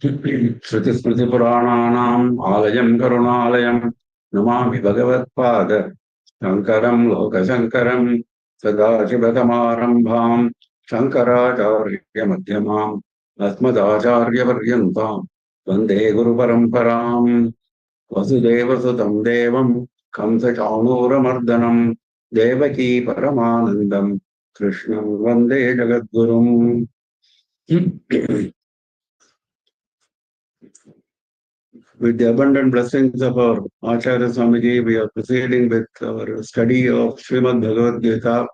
श्रुतिस्मृतिपुराणानाम् आलयम् करुणालयम् नमामि भगवत्पाद शङ्करम् लोकशङ्करम् सदाशिवसमारम्भाम् शङ्कराचार्यमध्यमाम् अस्मदाचार्यपर्यन्ताम् वन्दे गुरुपरम्पराम् वसुदेवसुतम् देवम् कंसचाणूरमर्दनम् देवकी परमानन्दम् कृष्णम् वन्दे जगद्गुरुम्. With the abundant blessings of our Acharya Swamiji, we are proceeding with our study of Srimad Bhagavad Gita.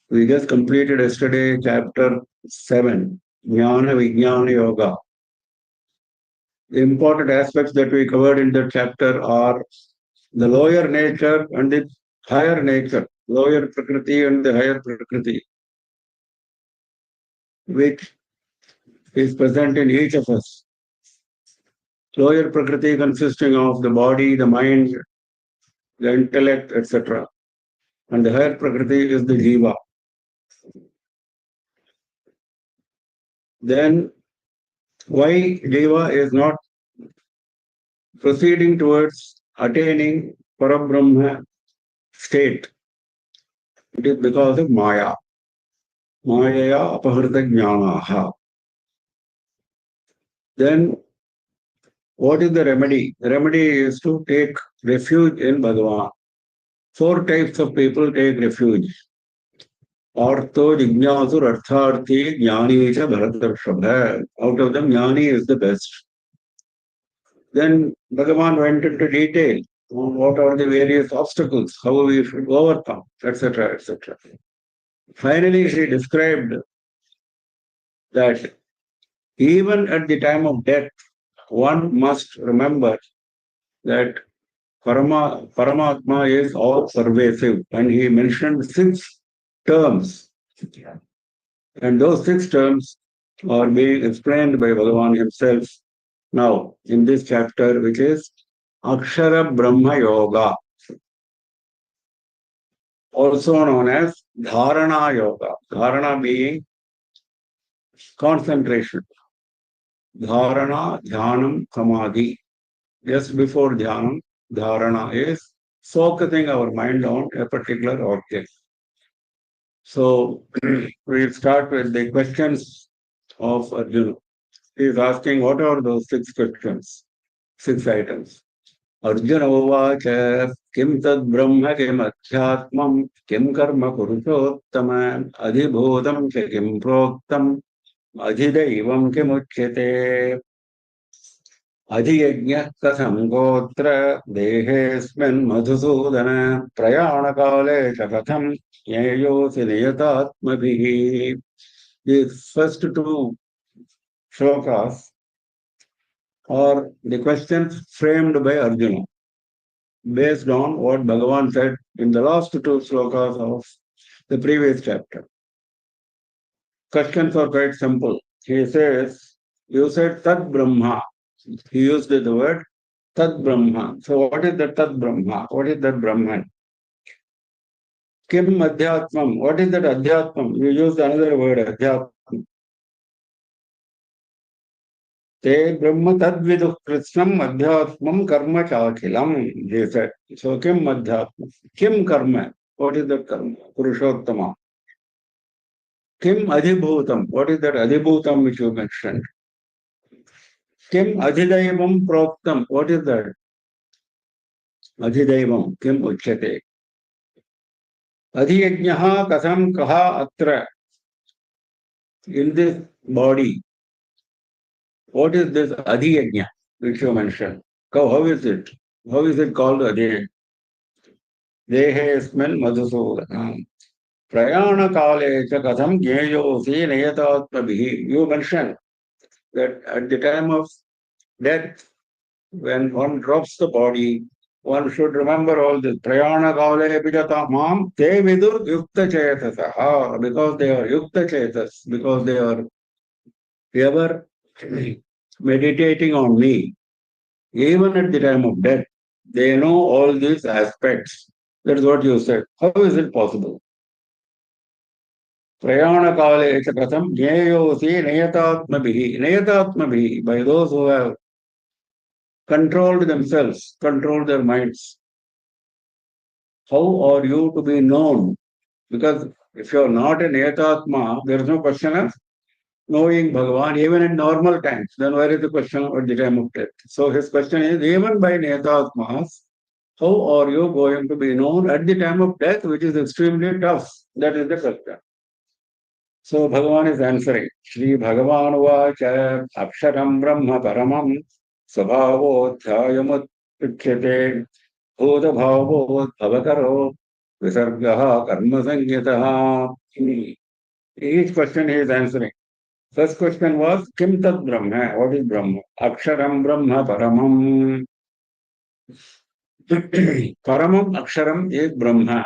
We just completed yesterday chapter 7, Jnana Vijnana Yoga. The important aspects that we covered in that chapter are the lower nature and the higher nature, lower Prakriti and the higher Prakriti, which is present in each of us. Lower Prakriti consisting of the body, the mind, the intellect, etc. And the higher Prakriti is the Jiva. Then why Jiva is not proceeding towards attaining Parabrahma state? It is because of Maya. Mayaya apahrita jnanaha. Then what is the remedy? The remedy is to take refuge in Bhagavan. 4 types of people take refuge. Artho, Jignasur, Artharthi, Jnani cha Bharatarshabha. Out of them, Jnani is the best. Then Bhagavan went into detail on what are the various obstacles, how we should overcome, etc., etc. Finally, she described that even at the time of death, one must remember that Paramatma is all pervasive, and he mentioned 6 terms. And those 6 terms are being explained by Bhagavan himself now in this chapter, which is Akshara Brahma Yoga, also known as Dharana Yoga. Dharana being concentration. Dharana, Dhyanam, Samadhi. Just before Dhyanam, Dharana is focusing our mind on a particular object. So we'll start with the questions of Arjuna. He is asking what are those 6 questions, 6 items. Arjuna uvacha kim tad brahma kim adhyatmam kim karma purushottama adhibhutam cha kim proktam adhidaivam kim uchyate adhiyajñah katham gotra dehesmin madhusudana prayanakale cha katham yayosi niyatatmabhihi. These first 2 shlokas are the questions framed by Arjuna based on what Bhagavan said in the last 2 shlokas of the previous chapter. Questions are quite simple. He says, you said Tad Brahma. He used the word Tad Brahma. So what is the Tad Brahma? What is that Brahman? Kim Adhyatmam. What is that Adhyatmam? You used another word, Adhyatmam. Te Brahma Tadvidu Krishnam Adhyatmam Karma Chakilam. He said. So Kim Adhyatmam. Kim Karma. What is that Karma? Purushottama. Kim Adhibhutam. What is that Adhibhutam which you mentioned? Kim Adhidaivam Proktam. What is that? Adhidaivam. Kim Uchyate. Adhiyajñaha Katham Kaha Atra. In this body, what is this Adhiyajña which you mentioned? How is it? How is it called Adhiyajña? Dehesmin Madhusudanam. Prayana Kale cha Katham Jneyosi Niyatatmabhihi. You mentioned that at the time of death, when one drops the body, one should remember all this. Prayana Kale Pijata Mam Te Vidur Yukta Chetasaha. Because they are Yukta Chetas, because they are ever meditating on me. Even at the time of death, they know all these aspects. That is what you said. How is it possible? Prayana kale cha katham jneyosi niyatatmabihi, by those who have controlled themselves, controlled their minds. How are you to be known? Because if you are not a niyatatma, there is no question of knowing Bhagavan even in normal times. Then where is the question at the time of death? So his question is, even by niyatatmas, how are you going to be known at the time of death, which is extremely tough? That is the question. So Bhagavan is answering. Shri Bhagavan vacha aksharam brahma paramam svabhodhyayamut uchyate bhuta bhavo bhavakaro visargaha karma sanyataha. Each question he is answering. First question was, Kim Tat Brahma? What is Brahma? Aksharam Brahma Paramam. Paramam Aksharam is Brahma.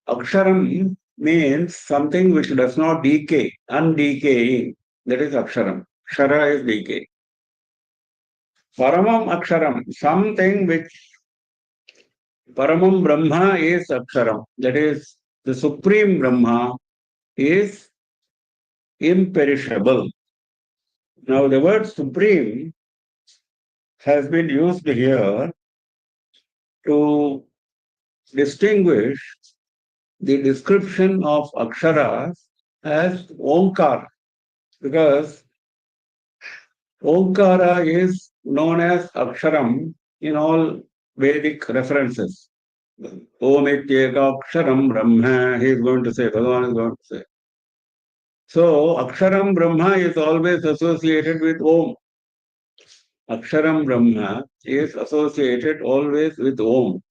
Aksharam means something which does not decay, undecaying. That is Aksharam. Kshara is decay. Paramam Aksharam, something which Paramam Brahma is Aksharam. That is, the Supreme Brahma is imperishable. Now, the word Supreme has been used here to distinguish the description of Aksharas as Omkar, because Omkara is known as Aksharam in all Vedic references. Om Ityeka Aksharam Brahma, he is going to say, Bhagavan is going to say. So, Aksharam Brahma is always associated with Om. Aksharam Brahma is associated always with Om.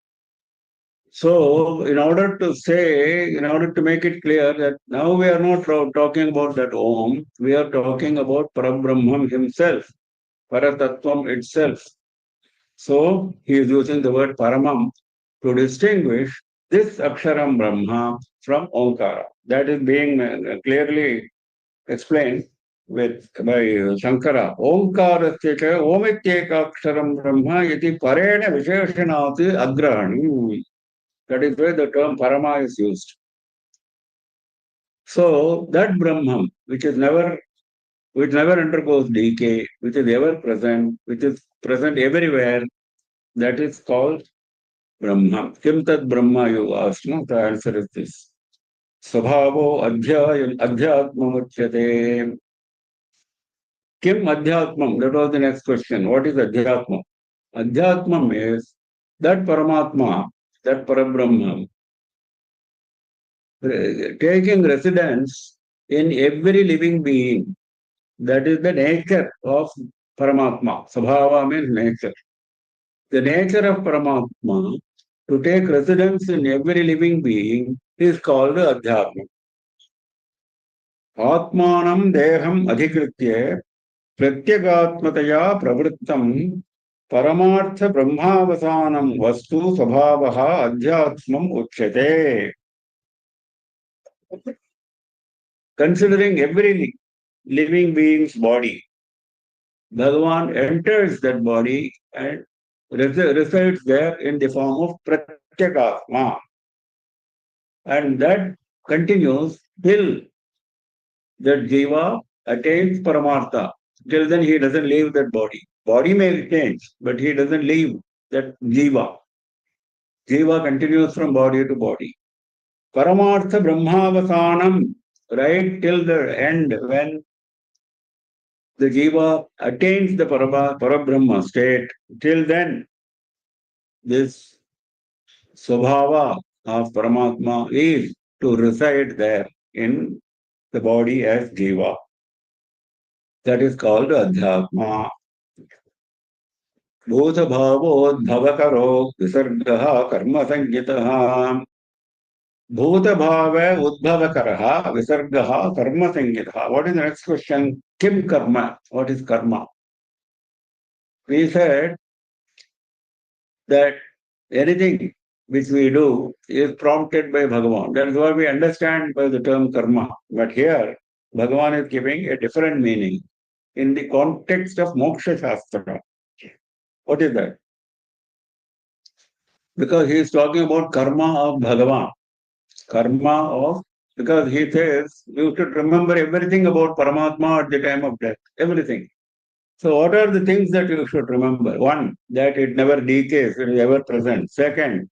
So, in order to make it clear that now we are not talking about that Om, we are talking about Parabrahman himself, Paratattvam itself. So, he is using the word Paramam to distinguish this Aksharam Brahma from Omkara. That is being clearly explained by Shankara. Omkarasya Omityeka Aksharam Brahma iti parena visheshanati agrahani. That is where the term Parama is used. So that Brahman, which never undergoes decay, which is ever present, which is present everywhere, that is called Brahman. Kim tat Brahma, you asked, no? The answer is this. Svabhavo adhyatmamuchyate. Kim adhyatmam? That was the next question. What is adhyatmam? Adhyatmam is that Paramatma, that Parabrahman, taking residence in every living being. That is the nature of Paramatma. Sabhava means nature. The nature of Paramatma to take residence in every living being is called Adhyatma. Atmanam deham adhikritya pratyagatmataya pravrittam paramartha brahmavasanam vastu sabhavaha adhyatmam uchyate. Considering every living being's body, Bhagavan enters that body and resides there in the form of Pratyakatma. And that continues till that Jiva attains Paramartha. Till then he doesn't leave that body. Body may change, but he doesn't leave that Jiva. Jiva continues from body to body. Paramartha Brahmavasanam, right till the end when the Jiva attains the Parabrahma state. Till then, this Swabhava of Paramatma is to reside there in the body as Jiva. That is called Adhyatma. Bhuta bhavodbhavakaro visargaha karma sangitaha. Bhuta bhava udbhavakaraha visargaha karma sangitaha. What is the next question? Kim karma? What is karma? We said that anything which we do is prompted by Bhagavan. That is what we understand by the term karma. But here, Bhagavan is giving a different meaning in the context of Moksha Shastra. What is that? Because he is talking about karma of Bhagavan, karma of Because he says you should remember everything about Paramatma at the time of death. Everything. So what are the things that you should remember? One, that it never decays, it is ever present. Second,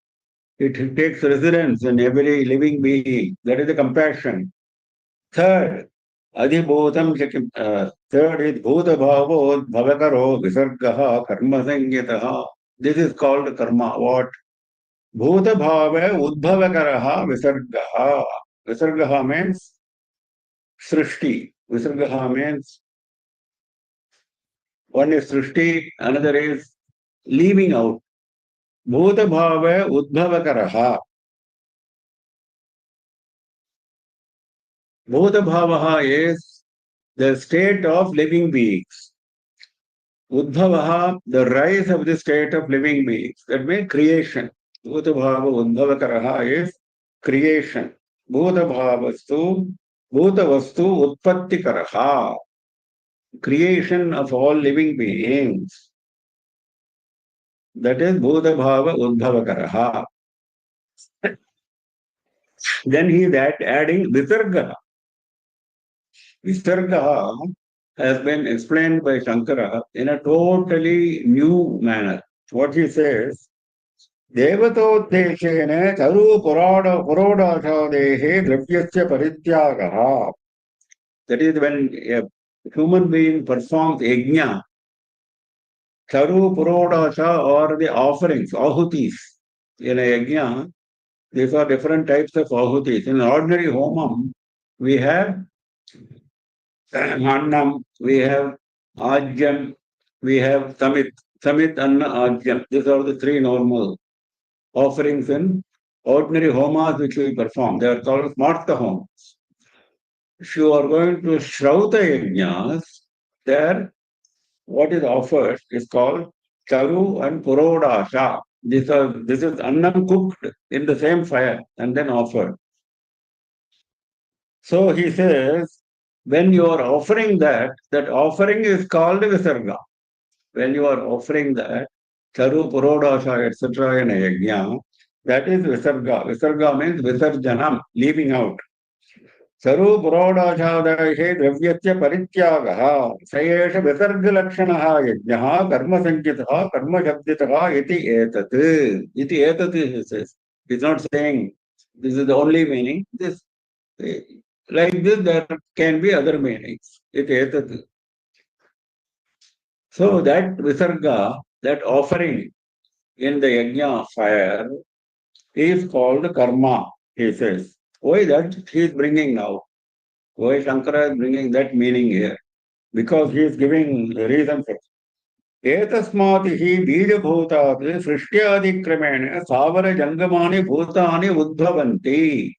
it takes residence in every living being. That is the compassion. Third, Adhibhutam third is Bhuta Bhavo Bhavakaro Visargaha Karma Sangitaha. This is called karma. What? Bhuta Bhava Udbhavakaraha Visargaha. Visargaha means Srishti. Visargaha means one is Srishti, another is leaving out. Bhuta Bhava Udbhavakaraha. Bhuta Bhavaha is the state of living beings. Udbhavaha, the rise of the state of living beings. That means creation. Bhuta Bhava Udbhavakaraha is creation. Bhuta Bhavastu, Bhuta Vastu Utpattikaraha. Creation of all living beings. That is Bhuta Bhava Udbhavakaraha. Then he is adding Visarga. Visarga has been explained by Shankara in a totally new manner. What he says, Devatoddeshene charu purodashadehe dravyasya parityagaha. That is when a human being performs yajna, charu purodasha or the offerings, ahutis. In a yajna, these are different types of ahutis. In an ordinary homam, we have Annam, we have Ajyam, we have Samit. Samit, Anna, Ajyam. These are the three normal offerings in ordinary homas which we perform. They are called smarta homas. If you are going to Shrauta yajnas, there what is offered is called Charu and Purodasha. This is Annam cooked in the same fire and then offered. So he says, when you are offering that, that offering is called Visarga. When you are offering that, Charu, Purodasha, etc. in a yajna, that is Visarga. Visarga means Visarjanam, leaving out. Charu, Purodashadehe dravyasya parityagaha. Sayesha Visargalakshanaha yajnaha karma sankitaha karma shabditaha iti etat. Iti etat he says. He's not saying this is the only meaning. This like this, there can be other meanings. So that visarga, that offering in the yajna fire is called karma, he says. Why that he is bringing now? Why Shankara is bringing that meaning here? Because he is giving the reason for it. एतस्मात् हि बीजभूतात् सृष्ट्यादिक्रमेण स्थावरजङ्गमानि भूतानि उद्भवन्ति.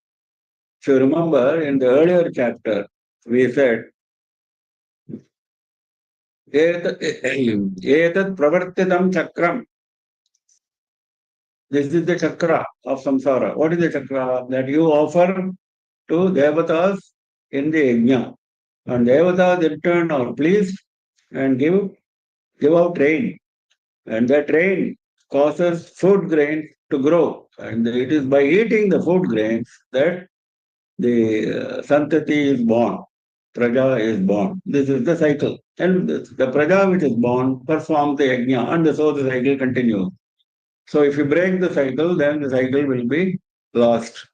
So remember in the earlier chapter, we said, एतत् प्रवर्तितं चक्रम. This is the chakra of samsara. What is the chakra? That you offer to devatas in the yajna. And devatas in turn are pleased and give out rain. And that rain causes food grains to grow. And it is by eating the food grains that the santati is born. Praja is born. This is the cycle. And the praja which is born performs the yajna, and so the cycle continues. So if you break the cycle, then the cycle will be lost.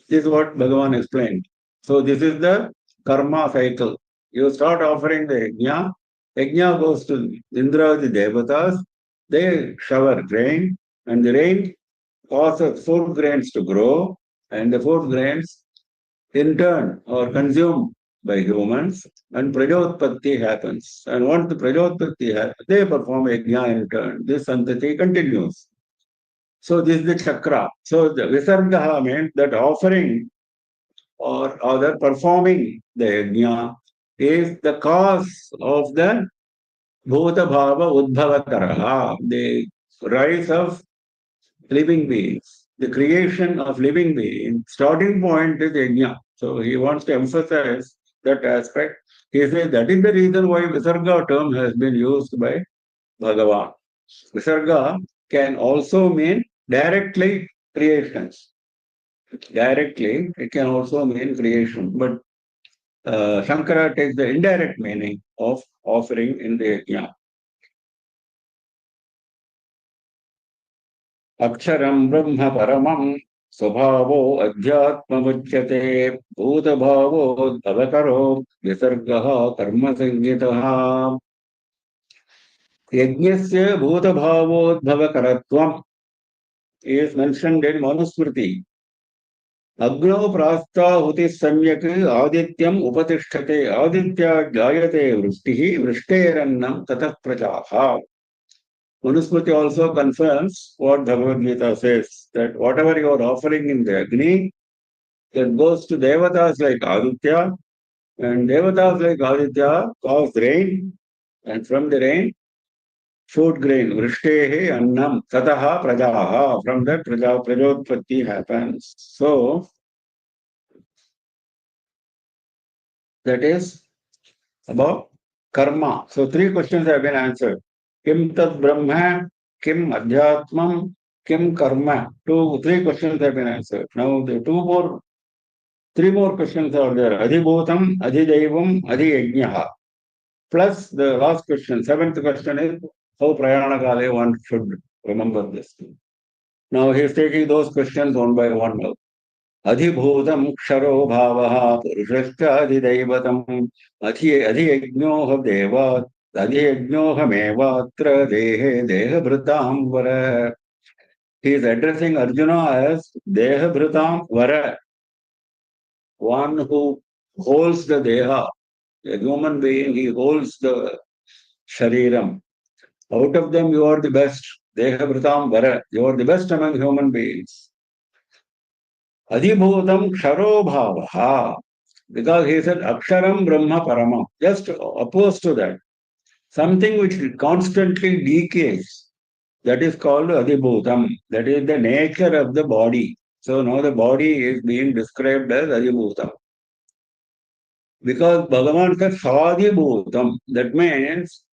This is what Bhagavan explained. So this is the karma cycle. You start offering the yajna goes to Indra, the devatas, they shower rain, and the rain causes food grains to grow, and the food grains in turn are consumed by humans, and prajotpatti happens. And once the prajotpatti happens, they perform yajna in turn. This santati continues. So this is the chakra. So the visarga means that offering or other performing the yajna is the cause of the bhuta bhava udbhavakaraha, the rise of living beings, the creation of living beings. Starting point is yajna. So he wants to emphasize that aspect. He says that is the reason why visarga term has been used by Bhagavan. Visarga can also mean directly creations. directly, it can also mean creation. But Shankara takes the indirect meaning of offering in the yajna. Aksharam Brahma Paramam Swabhavo Adhyatmamuchyate Bhutabhavo Bhavakaro Visargaha Karma Sangitaha Yajnasya Bhutabhavoddhavakaratvam is mentioned in Manusmriti. Agno prastahuti samyak adityam upatisthate aditya jayate vrishtihi vrishterannam tatah prajaha. Manusmriti also confirms what Bhagavad Gita says, that whatever you are offering in the Agni, that goes to Devatas like Aditya, and Devatas like Aditya cause rain, and from the rain, food grain, vrishtehe annam, tataha prajaha, from that prajotpatti happens. So, that is about karma. So, three questions have been answered. Kim tad brahma, kim adhyatmam, kim karma. Three questions have been answered. Now, three more questions are there. Adhibhutam, adhidaivam, adhiyajnaha. Plus the last question, seventh question is how prayana kale one should remember this. Now he is taking those questions one by one now. Adhibhutam ksharo bhavaha purushascha adhidaivatam adhiyajnoha devat adhiyajnoha mevatra dehe dehabhritam vara. He is addressing Arjuna as dehabhritam vara, one who holds the deha. A human being, he holds the shariram. Out of them, you are the best. Dehabhritam vara. You are the best among human beings. Adhibhutam ksharo bhavaha. Because he said Aksharam Brahma Paramam. Just opposed to that. Something which constantly decays. That is called Adhibhutam. That is the nature of the body. So now the body is being described as Adhibhutam. Because Bhagavan said Sadhibhutam. That means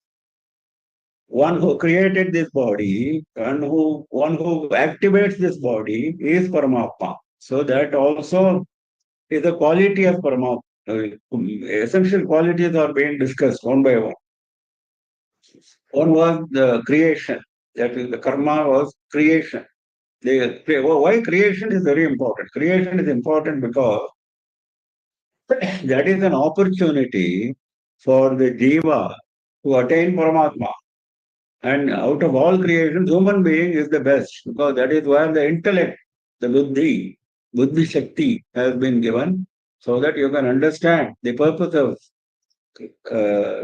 one who created this body and one who activates this body is Paramatma. So that also is the quality of Paramatma. Essential qualities are being discussed one by one. One was the creation. That is, the karma was creation. Why creation is very important? Creation is important because that is an opportunity for the jiva to attain Paramatma. And out of all creations, human being is the best because that is where the intellect, the buddhi shakti has been given so that you can understand the purpose of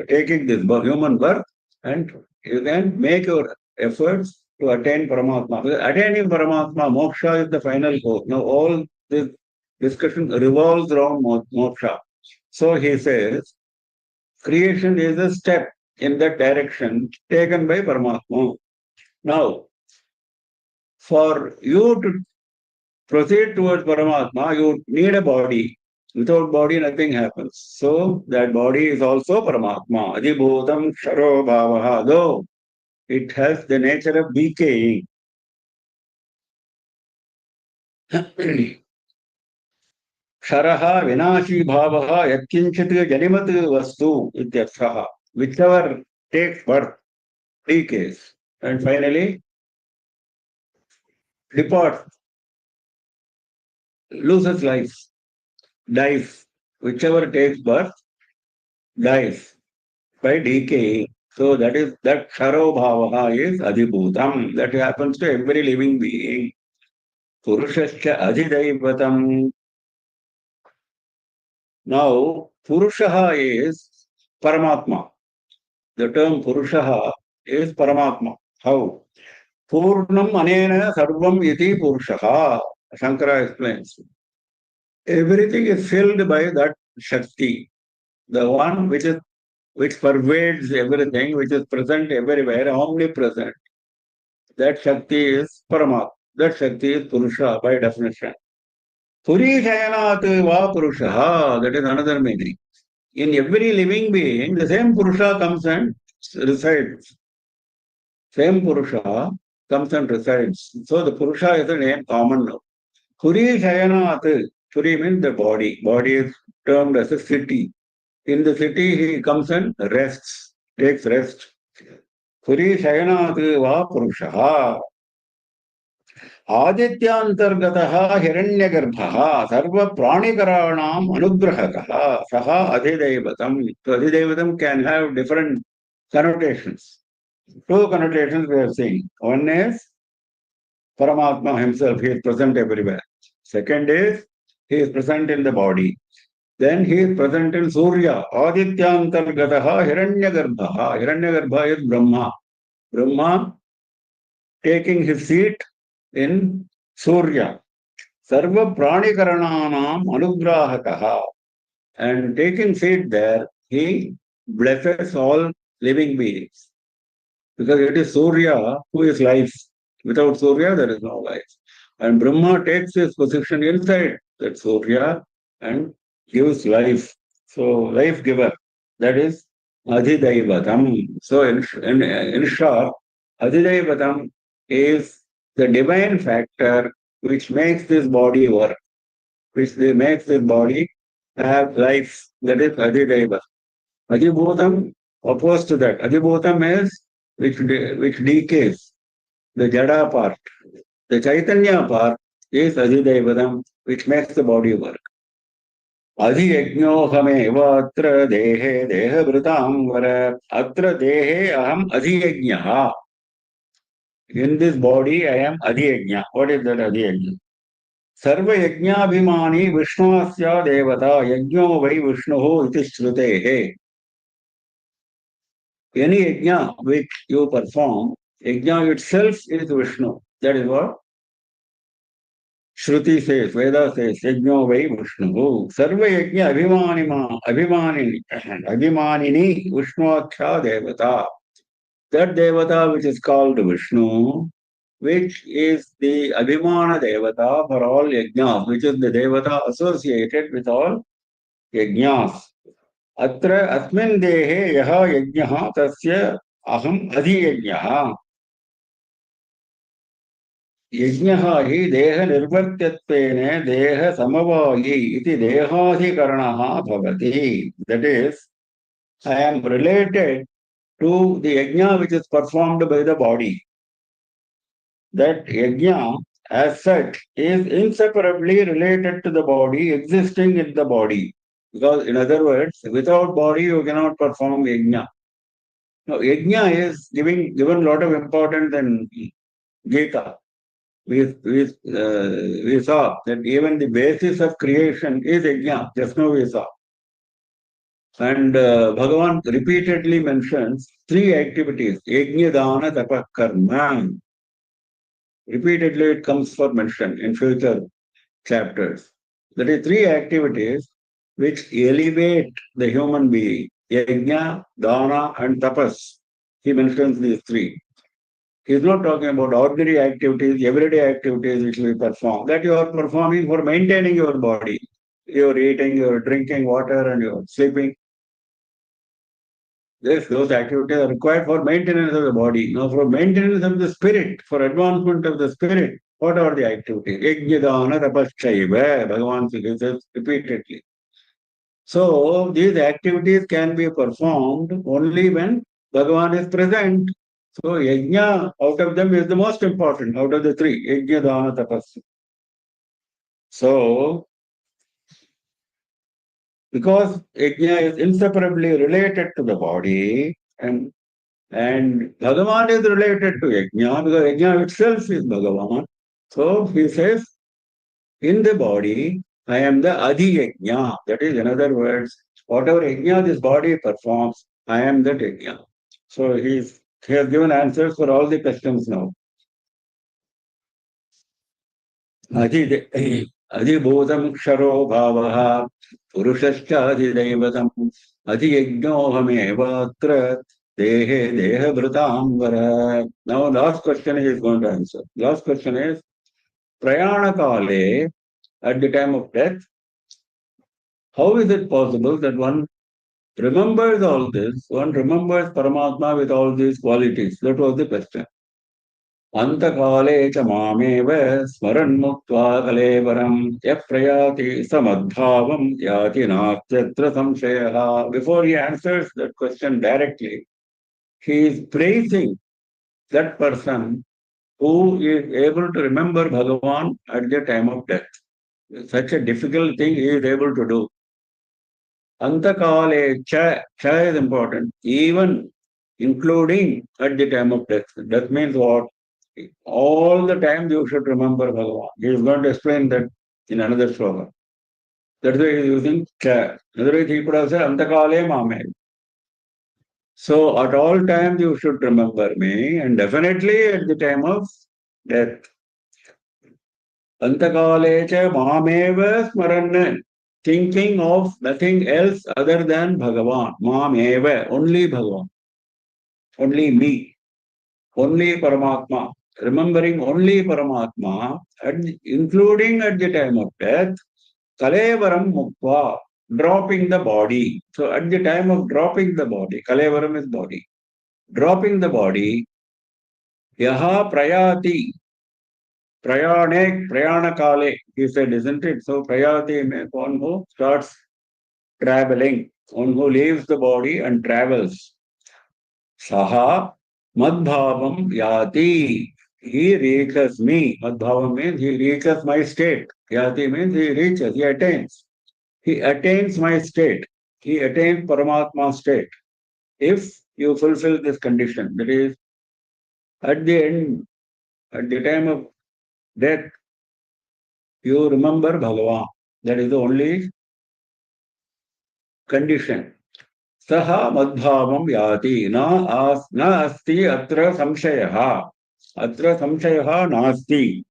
taking this human birth and you can make your efforts to attain Paramatma. Because attaining Paramatma, moksha is the final goal. Now all this discussion revolves around moksha. So he says, creation is a step in that direction taken by Paramatma. Now, for you to proceed towards Paramatma, you need a body. Without body, nothing happens. So, that body is also Paramatma. Adhibhutam ksharo bhavaha. Though it has the nature of decaying. Ksharaha vinashi bhavaha yatkinchit janimat vastu ityarthaha. Whichever takes birth, decays. And finally, departs, loses life, dies. Whichever takes birth, dies by decaying. So that Ksharo Bhavaha is Adhibhutam. That happens to every living being. Purushascha Adhidaivatam. Now, Purushaha is Paramatma. The term Purushaha is Paramatma. How? Purnam anena sarvam iti Purushaha. Shankara explains. Everything is filled by that Shakti. The one which pervades everything, which is present everywhere, omnipresent. That Shakti is Paramatma. That Shakti is Purusha by definition. Purishayanat va Purusha. That is another meaning. In every living being, the same Purusha comes and resides. Same Purusha comes and resides. So the Purusha is a name common now. Puri Shayanat, Puri means the body. Body is termed as a city. In the city, he comes and rests, takes rest. Puri Shayanat va Purushaha. आदित्यान्तर्गतः हिरण्यगर्भः सर्वप्राणिकराणाम् अनुग्रहकः सः अधिदैवतम्. So अधिदैवतम् can have different connotations. Two connotations we have seen. One is Paramatma himself, he is present everywhere. Second is he is present in the body. Then he is present in Surya. Adityantargataha Hiranyagarbha. Hiranyagarbha is Brahma. Brahma taking his seat in Surya. Sarva Pranikarananam Anugrahakaha. And taking seat there, he blesses all living beings. Because it is Surya who is life. Without Surya, there is no life. And Brahma takes his position inside that Surya and gives life. So, life giver. That is Adhidaivatam. So, in short, Adhidaivatam is the divine factor which makes this body work, which makes this body have life. That is Adhidaivatam. Adhibhutam opposed to that. Adhibhutam is which decays, the Jada part. The Chaitanya part is Adhidaivatam, which makes the body work. Adhiyajñohame atra dehe dehabhritam vara atra dehe aham adhiyajñaha. In this body, I am adhiyajña. What is that adhiyajña? Sarva yajñabhimani vishnasya devata yajño vai vishnuho iti shrutehe. Any yajna which you perform, yajna itself is Vishnu. That is what Shruti says, Veda says, yajno vai Vishnu. Sarva yajna abhimanini Vishnuaksha devata. That devata which is called Vishnu, which is the abhimana devata for all yajnas, which is the devata associated with all yajnas. अत्र अस्मिन् देहे यः यज्ञः तस्य अहम् अधियज्ञः. यज्ञः हि देहनिर्वर्त्यत्वेन देहसमवायी इति देहाधिकरणः भवति. That is, I am related to the yajna which is performed by the body. That yajna as such is inseparably related to the body, existing in the body. Because in other words, without body you cannot perform yajna. Now, yajna is given a lot of importance in Gita. We saw that even the basis of creation is yajna. Just now we saw. And Bhagavan repeatedly mentions three activities. Yajna, dana, tapa, karma. Repeatedly it comes for mention in future chapters. There are three activities which elevate the human being. Yajna, dana, and tapas. He mentions these three. He is not talking about ordinary activities, everyday activities which we perform. That you are performing for maintaining your body. You are eating, you are drinking water, and you are sleeping. Yes, those activities are required for maintenance of the body. Now, for maintenance of the spirit, for advancement of the spirit, what are the activities? Yajnadana tapaschaiva, Bhagavan says repeatedly. So, these activities can be performed only when Bhagavan is present. So, yajna out of them is the most important out of the three. Yajna, dana, tapasya. So, because yajna is inseparably related to the body and Bhagavan is related to yajna because yajna itself is Bhagavan. So, he says, in the body, I am the Adi Yajna. That is, in other words, whatever yajna this body performs, I am that yajna. So he has given answers for all the questions now. Adhibhutam ksharo bhavaha purushascha adhidaivatam adhiyajnohamevatra dehe dehabhritam vara. Now last question he is going to answer. Last question is, prayana kale, at the time of death, how is it possible that one remembers all this, one remembers Paramatma with all these qualities? That was the question. अंतकाले च मामेव स्मरन् मुक्त्वा कलेवरं यः प्रयाति समद्भावं याति नास्त्यत्र संशयः. Before he answers that question directly, he is praising that person who is able to remember Bhagavan at the time of death. Such a difficult thing he is able to do. Antakale cha is important, even including at the time of death. That means what? All the time you should remember Bhagavan. He is going to explain that in another sloka. That's why he is using cha. Otherwise he could have said Antakale Mame. So at all times you should remember me, and definitely at the time of death. Antakale cha Mameva Smaran. Thinking of nothing else other than Bhagavan. Mameva. Only Bhagavan. Only me. Only Paramatma. Remembering only Paramatma, including at the time of death, Kalevaram Mukva, dropping the body. So at the time of dropping the body, Kalevaram is body. Dropping the body, Yaha Prayati, Prayana Kale, he said, isn't it? So Prayati means one who starts traveling, one who leaves the body and travels. Saha Madbhavam Yati. He reaches me. Madbhavam means he reaches my state. Yati means he reaches, he attains. He attains my state. He attains Paramatma state. If you fulfill this condition, that is, at the end, at the time of death, you remember Bhagavan. That is the only condition. Saha madbhavam yati na asti atra samshayaha. Atra samshayaha nasti.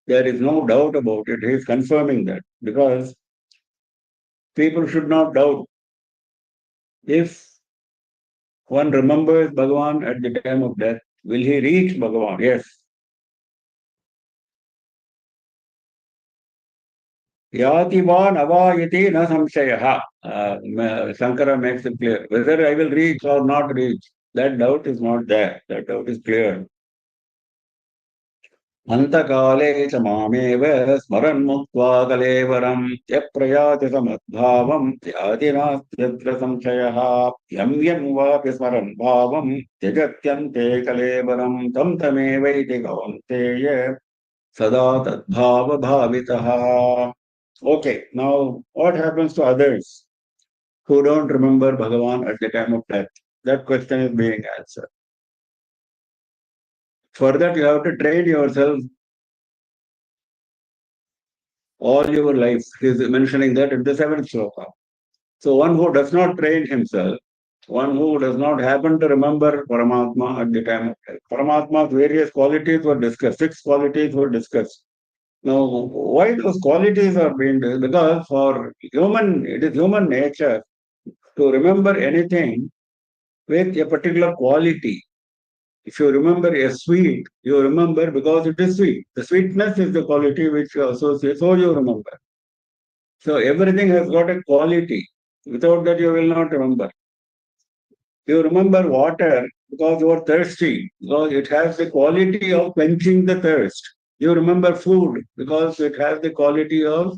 There is no doubt about it. He is confirming that because people should not doubt. If one remembers Bhagavan at the time of death, will he reach Bhagavan? Yes. Yati va navayati na samshayaha. Shankara makes it clear. Whether I will reach or not reach, that doubt is not there. That doubt is clear. अन्तकाले च मामेव स्मरन्मुक्त्वा कलेवरं यः प्रयाति समद्भावं याति नास्त्यत्र संशयः यं यं वापि स्मरन् भावं त्यजत्यन्ते कलेवरं तं तमेवैति कौन्तेय सदा तद्भावभावितः. Okay, now what happens to others who don't remember Bhagavan at the time of death? That question is being answered. For that, you have to train yourself all your life. He is mentioning that in the 7th sloka. So one who does not train himself, one who does not happen to remember Paramatma at the time of death. Paramatma's various qualities were discussed. 6 qualities were discussed. Now, why those qualities are being discussed? Because for human, it is human nature to remember anything with a particular quality. If you remember a sweet, you remember because it is sweet. The sweetness is the quality which you associate, so you remember. So everything has got a quality. Without that, you will not remember. You remember water because you are thirsty, because it has the quality of quenching the thirst. You remember food because it has the quality of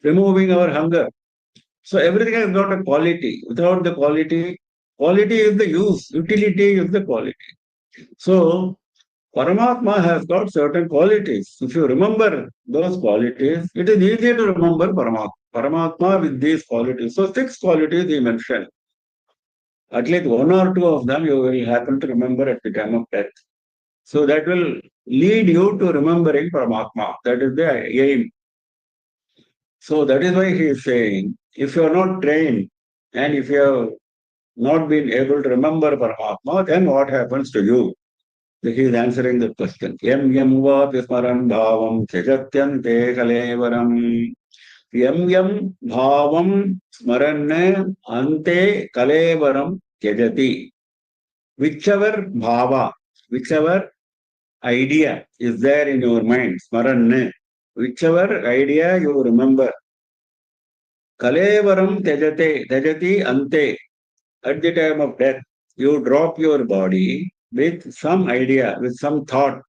removing our hunger. So everything has got a quality. Without the quality, quality is the use, utility is the quality. So Paramatma has got certain qualities. If you remember those qualities, it is easy to remember Paramatma. Paramatma with these qualities. So 6 qualities he mentioned. At least 1 or 2 of them you will happen to remember at the time of death. So that will lead you to remembering Paramatma. That is the aim. So that is why he is saying, if you are not trained and if you have not been able to remember Paramatma, then what happens to you? He is answering the question. Yam yam vapi smaran bhavam tyajatyante kalevaram. Yam yam bhavam smaran ante kalevaram tyajati. Whichever bhava, whichever idea is there in your mind, smaran, whichever idea you remember, kalevaram tyajati ante. At the time of death, you drop your body with some idea, with some thought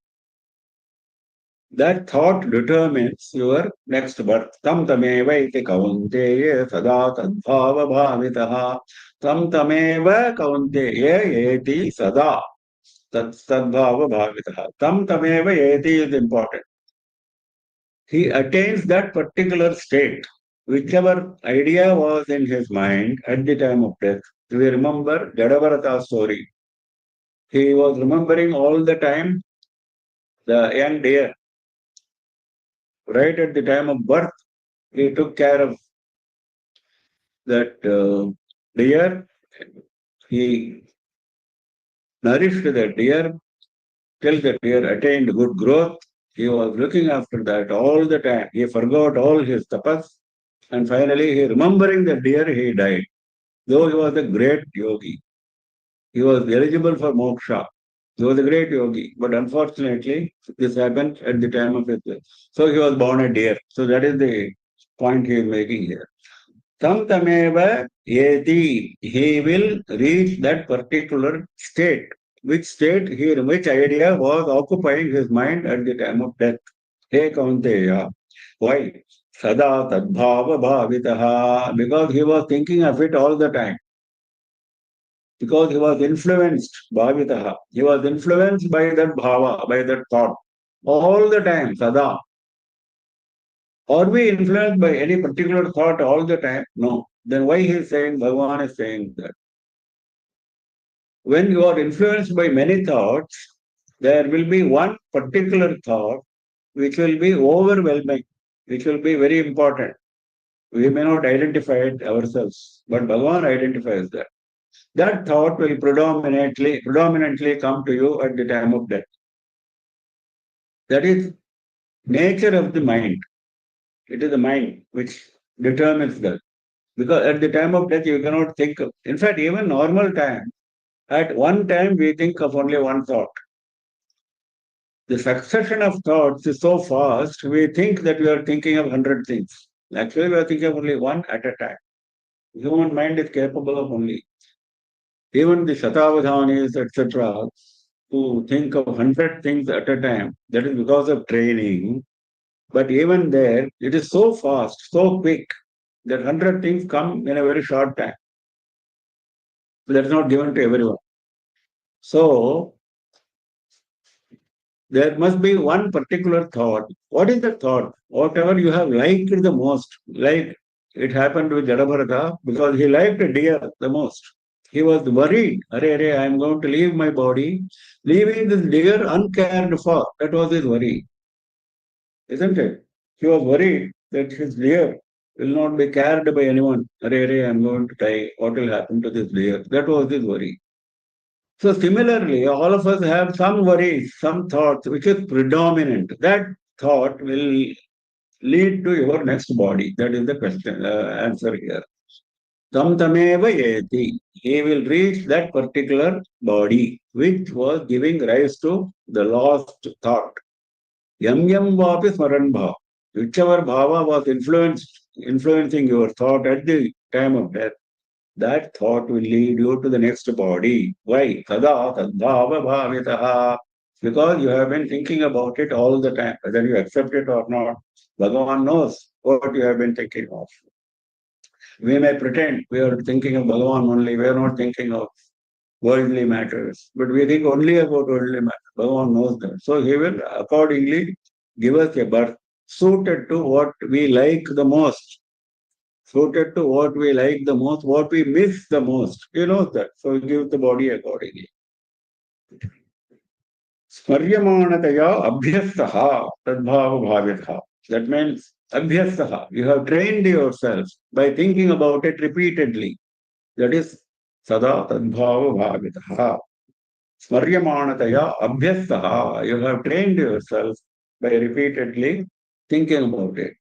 That thought determines your next birth. Tam tameva iti kaunteya sada tadbhava bhavitaha. Tam tameva kaunteya eti sada tadbhava bhavitaha. Tam tameva eti is important. He attains that particular state, whichever idea was in his mind at the time of death. We remember Jadavarata's story. He was remembering all the time the young deer. Right at the time of birth, he took care of that deer. He nourished the deer till the deer attained good growth. He was looking after that all the time. He forgot all his tapas. And finally, he remembering the deer, he died. Though he was a great yogi, he was eligible for moksha. He was a great yogi, but unfortunately, this happened at the time of his death. So he was born a deer. So that is the point he is making here. Tam tameva yeti. He will reach that particular state. Which state which idea was occupying his mind at the time of death? He Kaunteya. Why? Sada tadbhava bhavitaha. Because he was thinking of it all the time. Because he was influenced, bhavitaha. He was influenced by that bhava, by that thought. All the time, sada. Are we influenced by any particular thought all the time? No. Then why he is saying, Bhagavan is saying that? When you are influenced by many thoughts, there will be one particular thought which will be overwhelming, which will be very important. We may not identify it ourselves, but Bhagavan identifies that. That thought will predominantly come to you at the time of death. That is nature of the mind. It is the mind which determines that. Because at the time of death, you cannot think of. In fact, even normal time, at one time, we think of only one thought. The succession of thoughts is so fast, we think that we are thinking of 100 things. Actually, we are thinking of only one at a time. Human mind is capable of only. Even the Shatavadhanis, etc., who think of 100 things at a time, that is because of training. But even there, it is so fast, so quick, that 100 things come in a very short time. That's not given to everyone. So, there must be one particular thought. What is the thought? Whatever you have liked the most, like it happened with Jadabharata, because he liked a deer the most. He was worried, I am going to leave my body, leaving this deer uncared for. That was his worry, isn't it? He was worried that his deer will not be cared by anyone. I am going to die. What will happen to this deer? That was his worry. So similarly, all of us have some worries, some thoughts, which is predominant. That thought will lead to your next body. That is the question, answer here. Tam tameva yeti. He will reach that particular body, which was giving rise to the lost thought. Yam yam vapi smaran bhava. Whichever bhava was influencing your thought at the time of death, that thought will lead you to the next body. Why? Sada tadbhava bhavitaha. Because you have been thinking about it all the time, whether you accept it or not. Bhagavan knows what you have been thinking of. We may pretend we are thinking of Bhagavan only, we are not thinking of worldly matters, but we think only about worldly matters. Bhagavan knows that. So he will accordingly give us a birth suited to what we like the most, suited to what we like the most, what we miss the most. He knows that. So he gives the body accordingly. Smaryamanataya abhyastaha tadbhava bhavitha. That means abhyastaha. You have trained yourself by thinking about it repeatedly. That is sada tadbhava bhavitha. Smaryamanataya abhyastaha. You have trained yourself by repeatedly thinking about it.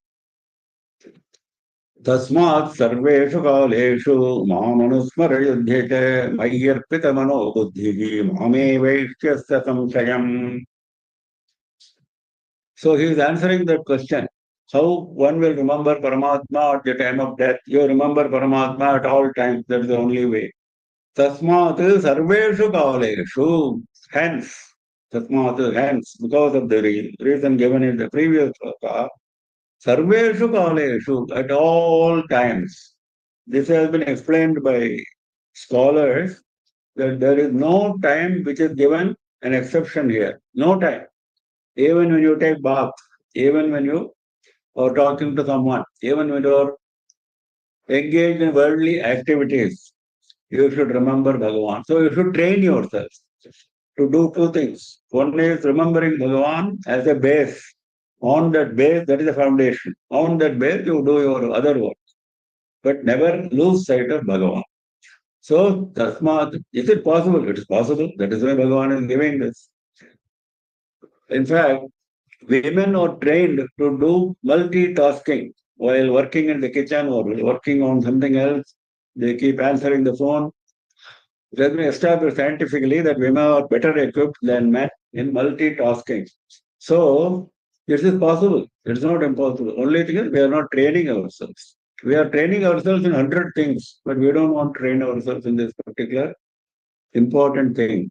तस्मात् सर्वेषु कालेषु मामनुस्मरयुध्येत मय्यर्पितमनो बुद्धिः मामेवैष्यस्य संशयम्. So he is answering that question. How one will remember Paramatma at the time of death? You remember Paramatma at all times. That is the only way. Tasmat sarveshu kaleshu. Hence, Tasmat, hence, because of the reason given in the previous sloka, Sarveshu Kaleshu, at all times. This has been explained by scholars that there is no time which is given an exception here. No time. Even when you take bath, even when you are talking to someone, even when you are engaged in worldly activities, you should remember Bhagavan. So you should train yourself to do two things. One is remembering Bhagavan as a base. On that base, that is the foundation. On that base, you do your other work. But never lose sight of Bhagavan. So, Tasmat, is it possible? It is possible. That is why Bhagavan is giving this. In fact, women are trained to do multitasking while working in the kitchen or working on something else. They keep answering the phone. It has been established scientifically that women are better equipped than men in multitasking. So, this is possible. It's not impossible. Only thing is we are not training ourselves. We are training ourselves in 100 things, but we don't want to train ourselves in this particular important thing.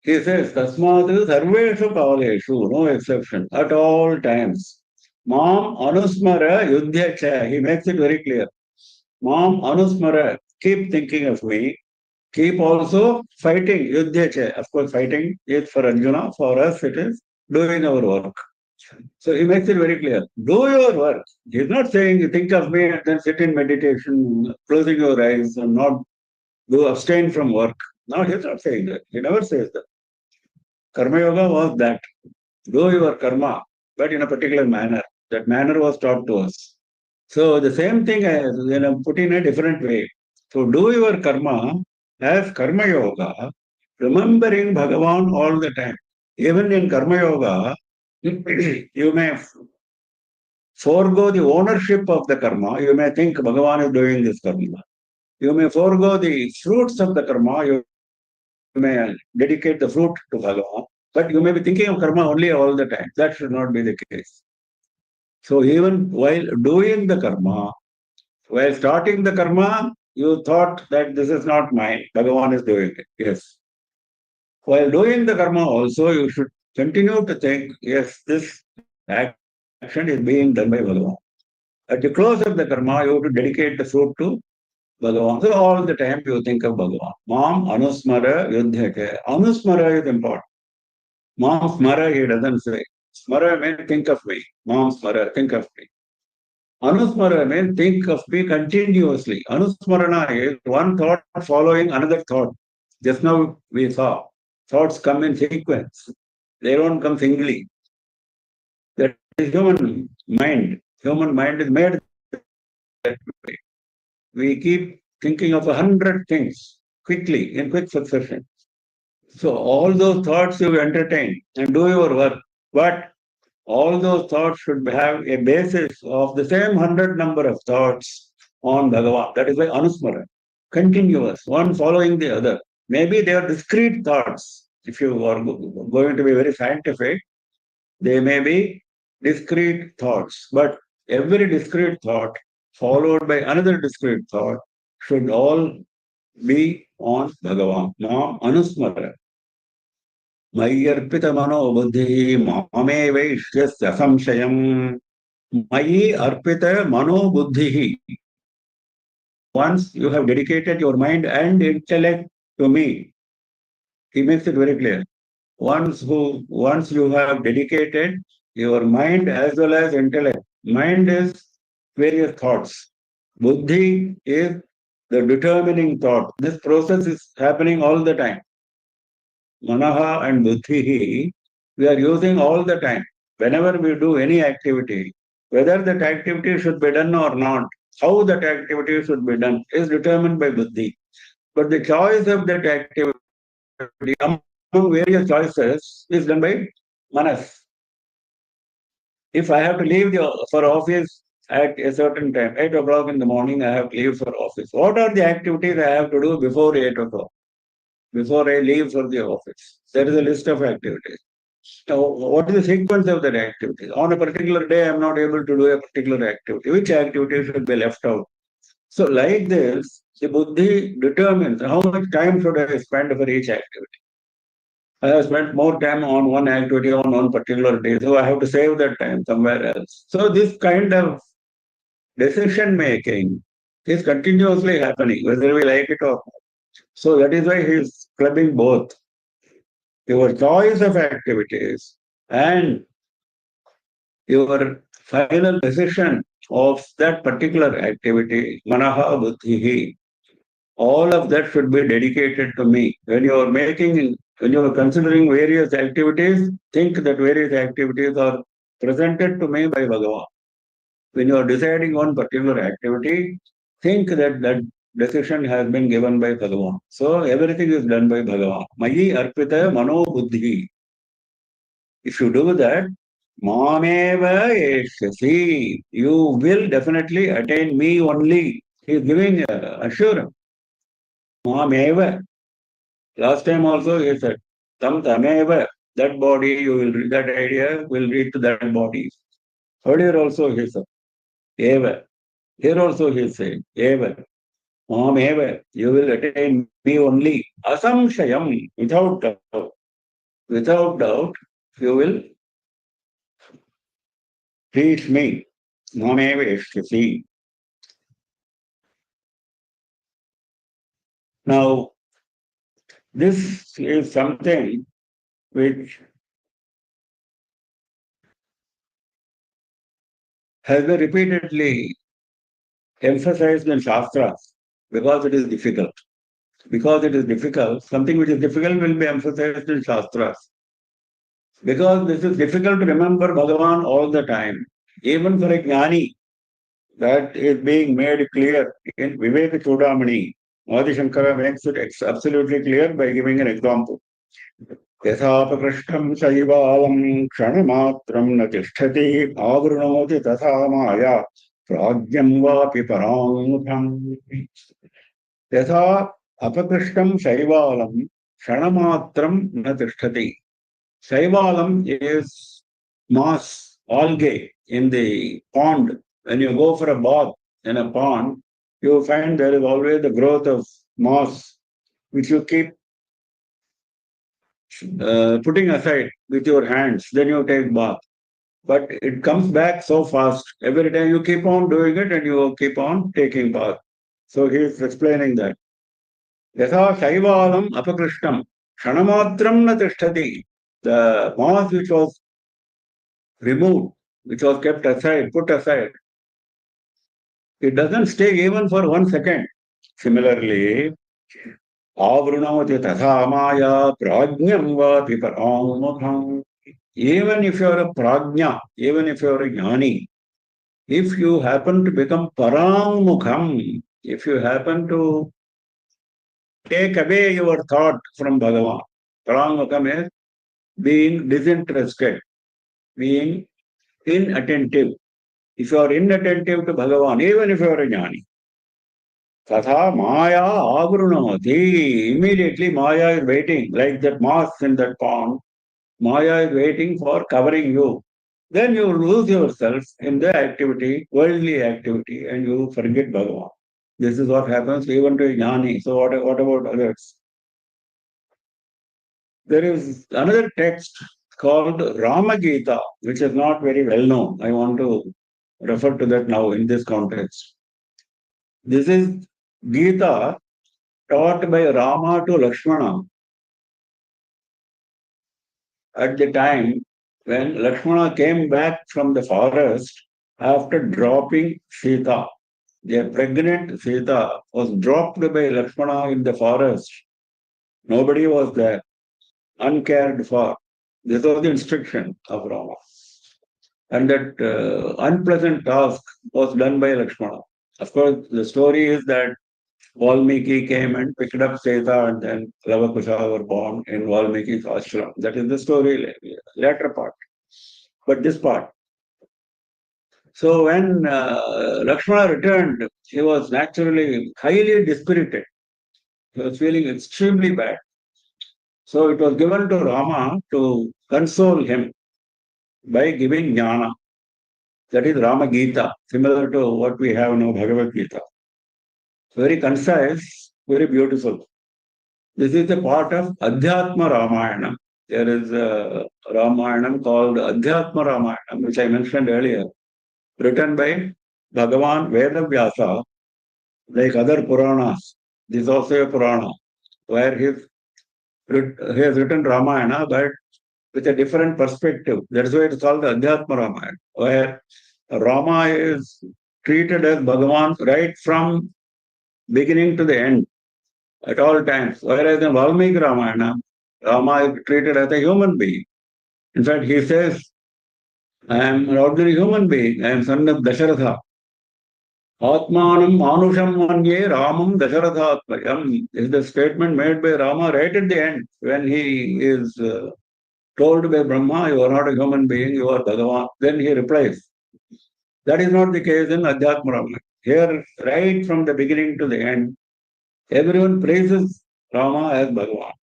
He says, Tasmat Sarveshu Kaleshu, no exception, at all times. Mam Anusmara Yudhyacha. He makes it very clear. Mam Anusmara, keep thinking of me. Keep also fighting, Yudhyacha. Of course, fighting is for Arjuna. For us, it is doing our work. So he makes it very clear. Do your work. He's not saying think of me and then sit in meditation, closing your eyes and not do abstain from work. No, he's not saying that. He never says that. Karma Yoga was that. Do your karma, but in a particular manner. That manner was taught to us. So the same thing as put in a different way. So do your karma as karma yoga, remembering Bhagavan all the time. Even in karma yoga, you may forego the ownership of the karma. You may think Bhagavan is doing this karma. You may forego the fruits of the karma. You may dedicate the fruit to Bhagavan. But you may be thinking of karma only all the time. That should not be the case. So even while doing the karma, while starting the karma, you thought that this is not mine. Bhagavan is doing it. Yes. While doing the karma also, you should continue to think, yes, this action is being done by Bhagavan. At the close of the karma, you have to dedicate the fruit to Bhagavan. So all the time you think of Bhagavan. Mam Anusmara Yudhyake. Anusmara is important. Mam Smara, he doesn't say. Smara means think of me. Mam Smara, think of me. Anusmara means think of me continuously. Anusmarana is one thought following another thought. Just now we saw thoughts come in sequence. They don't come singly. That is human mind. Human mind is made that way. We keep thinking of 100 things quickly, in quick succession. So all those thoughts you entertain and do your work. But all those thoughts should have a basis of the same 100 number of thoughts on Bhagavan. That is why Anusmara, continuous, one following the other. Maybe they are discrete thoughts. If you are going to be very scientific, they may be discrete thoughts. But every discrete thought followed by another discrete thought should all be on Bhagavan. Now, Anusmara. मय्यर्पित मनोबुद्धि मामे वैश्यस्य संशयम् मयि अर्पित मनोबुद्धि once you have dedicated your mind and intellect to me, he makes it very clear. Once you have dedicated your mind as well as intellect, mind is various thoughts. Buddhi is the determining thought. This process is happening all the time. Manaha and Buddhi, we are using all the time. Whenever we do any activity, whether that activity should be done or not, how that activity should be done is determined by Buddhi. But the choice of that activity among various choices is done by Manas. If I have to leave for office at a certain time, 8 o'clock in the morning, I have to leave for office. What are the activities I have to do before 8 o'clock? Before I leave for the office. There is a list of activities. So, what is the sequence of that activity? On a particular day, I am not able to do a particular activity. Which activity should be left out? So, like this, the Buddhi determines how much time should I spend for each activity. I have spent more time on one activity on one particular day, so I have to save that time somewhere else. So this kind of decision making is continuously happening, whether we like it or not. So that is why he is clubbing both your choice of activities and your final decision of that particular activity, manaha buddhihi. All of that should be dedicated to me. When you are considering various activities, think that various activities are presented to me by Bhagavan. When you are deciding on particular activity, think that that decision has been given by Bhagavan. So everything is done by Bhagavan. Mayi arpita mano buddhi. If you do that, mameva eshyasi, you will definitely attain me only. He is giving assurance. Mameva. Last time also he said, tam tameva. That body, that idea will lead to that body. Earlier also he said, eva. Here also he is saying, eva. Mameva. You will attain me only. Asamshayam. Without doubt. Without doubt, you will reach me. Mameva eshyasi. Now, this is something which has been repeatedly emphasized in Shastras because it is difficult. Because it is difficult, something which is difficult will be emphasized in Shastras. Because this is difficult to remember Bhagavan all the time. Even for a Jnani, that is being made clear in Viveka Chudamani. Adi Shankara makes it absolutely clear by giving an example. यथापकृष्टं शैवालं क्षणमात्रं न तिष्ठति आवृणोति तथा माया प्राज्ञं वापि पराङ्मुखम् यथा अपकृष्टं शैवालं क्षणमात्रं न तिष्ठति. Shaivalam is moss, algae in the pond. When you go for a bath in a pond, you find there is always the growth of moss, which you keep putting aside with your hands, then you take bath. But it comes back so fast. Every time you keep on doing it and you keep on taking bath. So he is explaining that. Yatha Shaivalam apakrishtam ksanamatram na tishtati. The moss which was removed, which was kept aside, put aside, it doesn't stay even for 1 second. Similarly, आवृणोति तथा माया प्राज्ञं वापि पराङ्मुखम्. Even if you are a prajna, even if you are a jnani, if you happen to become parammukham, if you happen to take away your thought from Bhagavan, parammukham is being disinterested, being inattentive. If you are inattentive to Bhagavan, even if you are a jnani, tatha maya avrunoti, immediately maya is waiting, like that moss in that pond, maya is waiting for covering you. Then you lose yourself in the activity, worldly activity, and you forget Bhagavan. This is what happens even to a jnani. So what about others? There is another text called Rama Gita, which is not very well known. I want to refer to that now in this context. This is Gita taught by Rama to Lakshmana at the time when Lakshmana came back from the forest after dropping Sita. The pregnant Sita was dropped by Lakshmana in the forest. Nobody was there, uncared for. This was the instruction of Rama. And that unpleasant task was done by Lakshmana. Of course, the story is that Valmiki came and picked up Sita and then Lavakusha were born in Valmiki's ashram. That is the story, latter part. But this part. So when Lakshmana returned, he was naturally highly dispirited. He was feeling extremely bad. So it was given to Rama to console him by giving jnana. That is Rama Gita, similar to what we have now, Bhagavad Gita. Very concise, very beautiful. This is a part of Adhyatma Ramayana. There is a Ramayana called Adhyatma Ramayana, which I mentioned earlier, written by Bhagavan Vedavyasa, like other Puranas. This is also a Purana, where he has written Ramayana, but with a different perspective. That's why it's called the Adhyatma Ramayana, where Rama is treated as Bhagavan right from beginning to the end at all times. Whereas in Valmiki Ramayana, Rama is treated as a human being. In fact, he says, I am an ordinary human being. I am son of Dasharatha. Atmanam Manusham Manye Ramam Dasharathatmayam is the statement made by Rama right at the end when he is told by Brahma, you are not a human being, you are Bhagavan. Then he replies. That is not the case in Adhyatma Ramayana. Here, right from the beginning to the end, everyone praises Rama as Bhagavan.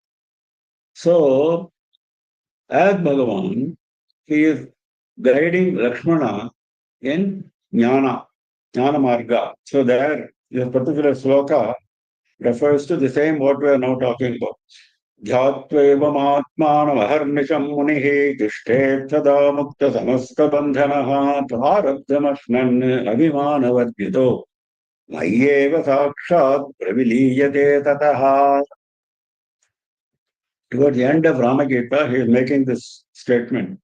So, as Bhagavan, he is guiding Lakshmana in Jnana Marga. So there, this particular sloka refers to the same what we are now talking about. ध्यात्वैवमात्मानमहर्निशं मुनिः तिष्ठेत् सदा मुक्तसमस्तबन्धनः प्रारब्धमश्नन् अभिमानवर्जितो मय्येव साक्षात् प्रविलीयते ततः. Towards the end of Ramagita, he is making this statement.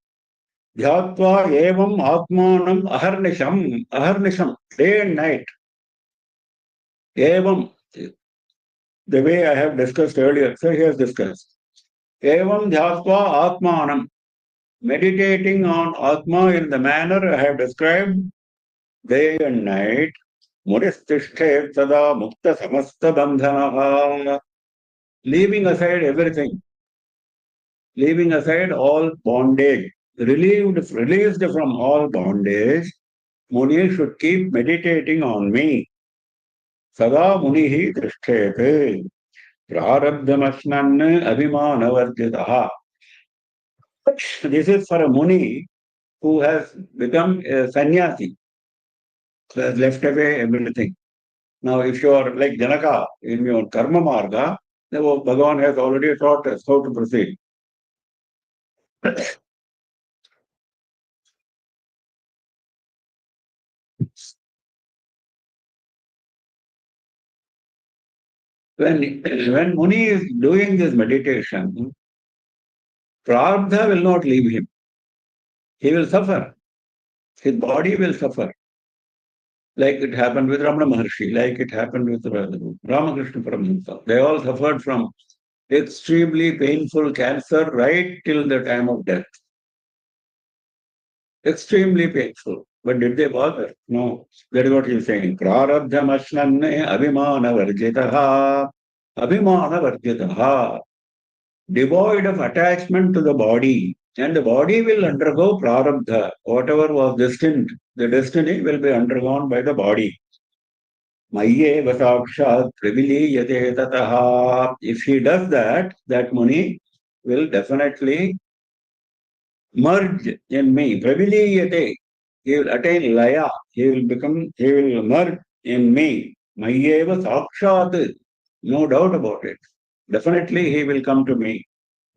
Dhyatva evam atmanam aharnisham, day and night. Evam, the way I have discussed earlier, so he has discussed. Evam dhyatva atmanam, meditating on Atma in the manner I have described, day and night. Muristishte sada mukta samasta bandhanaha, leaving aside everything, leaving aside all bondage, released from all bondage, Muni should keep meditating on me. Sada Munihi Tishtete. Prarabdhamashnan Abhimanavarjitaha. This is for a Muni who has become a sannyasi, who has left away everything. Now, if you are like Janaka in your Karma Marga, then Bhagavan has already taught us how to proceed. When Muni is doing this meditation, Prarabdha will not leave him. He will suffer. His body will suffer. Like it happened with Ramana Maharshi, like it happened with Ramakrishna Paramahamsa. They all suffered from extremely painful cancer right till the time of death. Extremely painful. But did they bother? No. That is what he is saying. Prarabdham ashnanne abhimana varjitaha. Abhimana varjitaha. Devoid of attachment to the body. And the body will undergo prarabdha. Whatever was destined, the destiny will be undergone by the body. Mayye vasakshat priviliyate tataha. If he does that, that Muni will definitely merge in me. Praviliyate. He will attain laya. He will merge in me. Mayyeva sakshat. No doubt about it. Definitely he will come to me.